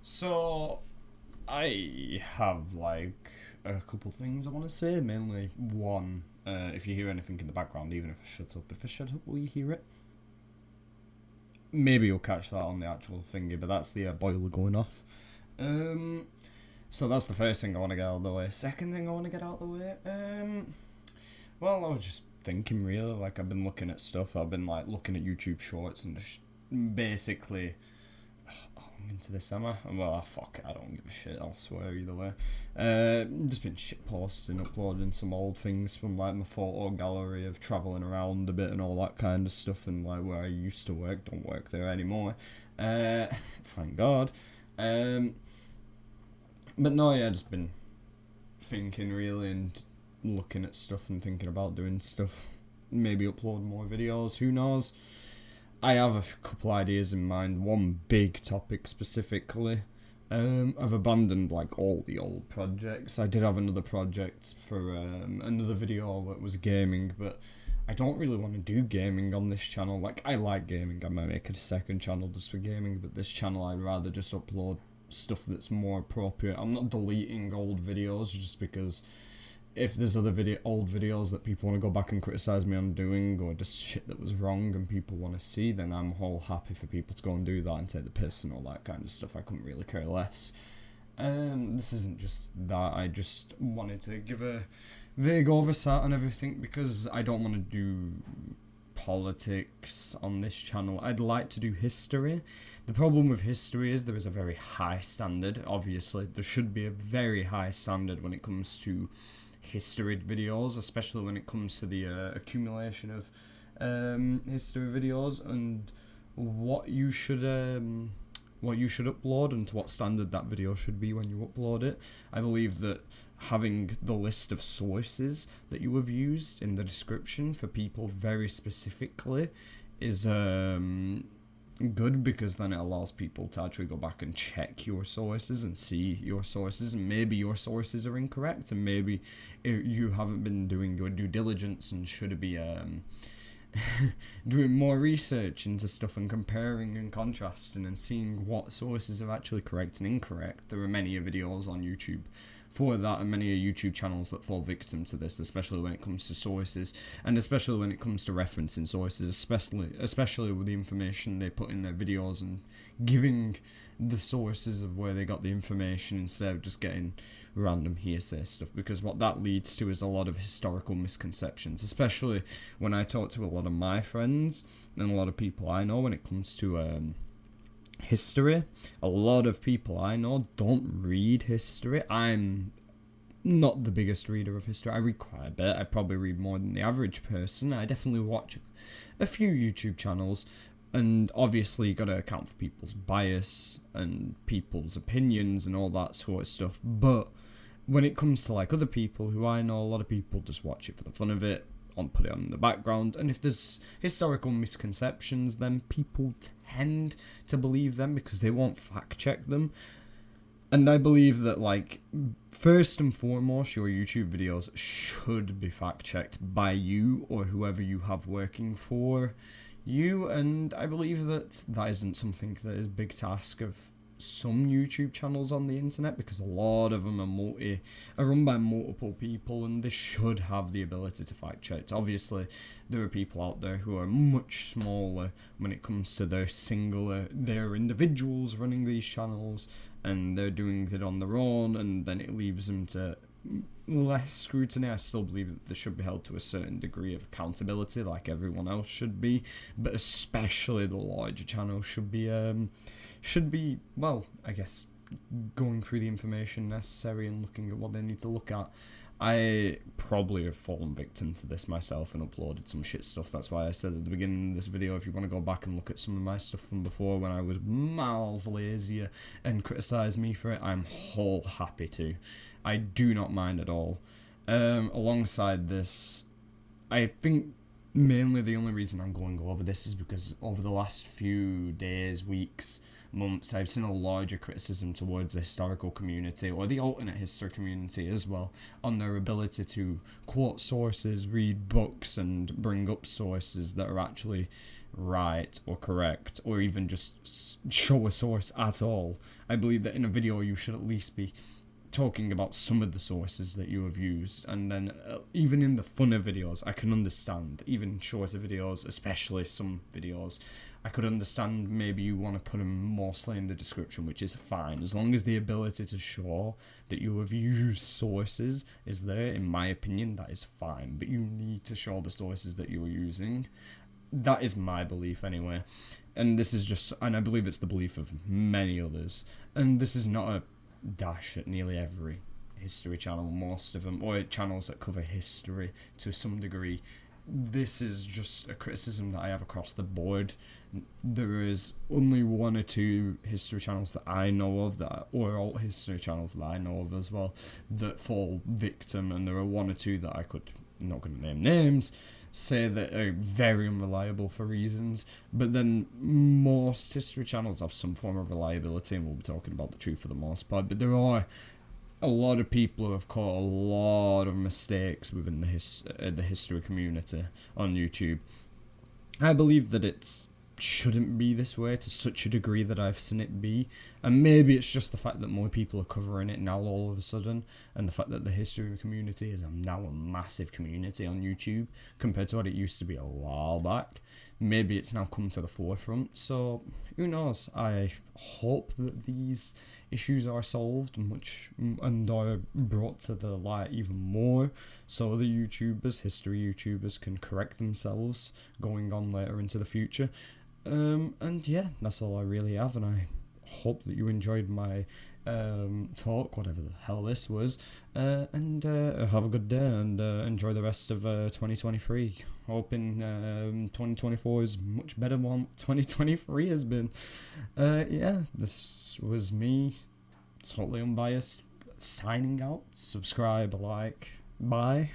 So, I have like a couple things I want to say. Mainly one, if you hear anything in the background, even if I shut up, will you hear it? Maybe you'll catch that on the actual thingy, but that's the boiler going off. Um, so that's the first thing I want to get out of the way. Second thing I want to get out of the way, well, I was just thinking really, like I've been looking at stuff. I've been like looking at YouTube Shorts and just basically into this summer. Well, fuck it, I don't give a shit, I'll swear either way. Just been shit posting, uploading some old things from like my photo gallery of travelling around a bit and all that kind of stuff, and like where I used to work, don't work there anymore. Thank God. But no, yeah, just been thinking really and looking at stuff and thinking about doing stuff. Maybe upload more videos, who knows? I have a couple ideas in mind. One big topic specifically. I've abandoned like all the old projects. I did have another project for another video that was gaming, but I don't really want to do gaming on this channel. Like, I like gaming. I might make it a second channel just for gaming, but this channel I'd rather just upload stuff that's more appropriate. I'm not deleting old videos just because if there's other old videos that people want to go back and criticize me on doing, or just shit that was wrong and people want to see, then I'm all happy for people to go and do that and take the piss and all that kind of stuff. I couldn't really care less. This isn't just that. I just wanted to give a vague oversight on everything because I don't want to do politics on this channel. I'd like to do history. The problem with history is there is a very high standard. Obviously, there should be a very high standard when it comes to history videos, especially when it comes to the accumulation of history videos and what you should upload and to what standard that video should be when you upload it. I believe that having the list of sources that you have used in the description for people very specifically is good, because then it allows people to actually go back and check your sources and see your sources, and maybe your sources are incorrect, and maybe you haven't been doing your due diligence and should be doing more research into stuff and comparing and contrasting and seeing what sources are actually correct and incorrect. There are many videos on YouTube for that, and many YouTube channels that fall victim to this, especially when it comes to sources, and especially when it comes to referencing sources, especially with the information they put in their videos and giving the sources of where they got the information instead of just getting random hearsay stuff, because what that leads to is a lot of historical misconceptions, especially when I talk to a lot of my friends and a lot of people I know when it comes to history. A lot of people I know don't read history. I'm not the biggest reader of history. I read quite a bit. I probably read more than the average person. I definitely watch a few YouTube channels, and obviously you got to account for people's bias and people's opinions and all that sort of stuff. But when it comes to like other people who I know, a lot of people just watch it for the fun of it, put it on in the background, and if there's historical misconceptions, then people tend to believe them because they won't fact check them. And I believe that, like, first and foremost, your YouTube videos should be fact checked by you or whoever you have working for you, and I believe that that isn't something that is a big task of some YouTube channels on the internet, because a lot of them are run by multiple people, and they should have the ability to fact check. Obviously, there are people out there who are much smaller when it comes to they're individuals running these channels, and they're doing it on their own, and then it leaves them to less scrutiny. I still believe that they should be held to a certain degree of accountability, like everyone else should be, but especially the larger channels should be, well, I guess, going through the information necessary and looking at what they need to look at. I probably have fallen victim to this myself and uploaded some shit stuff. That's why I said at the beginning of this video, if you want to go back and look at some of my stuff from before when I was miles lazier and criticise me for it, I'm whole happy to. I do not mind at all. Alongside this, I think mainly the only reason I'm going over this is because over the last few days, weeks, months, I've seen a larger criticism towards the historical community, or the alternate history community as well, on their ability to quote sources, read books, and bring up sources that are actually right or correct, or even just show a source at all. I believe that in a video you should at least be talking about some of the sources that you have used, and then even in the funner videos I can understand, even shorter videos, especially some videos, I could understand maybe you want to put them mostly in the description, which is fine, as long as the ability to show that you have used sources is there. In my opinion, that is fine, but you need to show the sources that you are using. That is my belief anyway, and this is just, and I believe it's the belief of many others, and this is not a dash at nearly every history channel, most of them, or channels that cover history to some degree. This is just a criticism that I have across the board. There is only one or two history channels that I know of, that, or alt history channels that I know of as well, that fall victim, and there are one or two that I could, I'm not going to name names, say that are very unreliable for reasons, but then most history channels have some form of reliability, and we'll be talking about the truth for the most part, but there are a lot of people who have caught a lot of mistakes within the history community on YouTube. I believe that it's shouldn't be this way to such a degree that I've seen it be, and maybe it's just the fact that more people are covering it now all of a sudden, and the fact that the history community is now a massive community on YouTube compared to what it used to be a while back. Maybe it's now come to the forefront, so who knows. I hope that these issues are solved and are brought to the light even more, so the YouTubers, history YouTubers, can correct themselves going on later into the future. And yeah, that's all I really have, and I hope that you enjoyed my talk, whatever the hell this was, and have a good day, and enjoy the rest of 2023. Hoping 2024 is much better than 2023 has been. Yeah, this was me, totally unbiased, signing out. Subscribe, like, bye.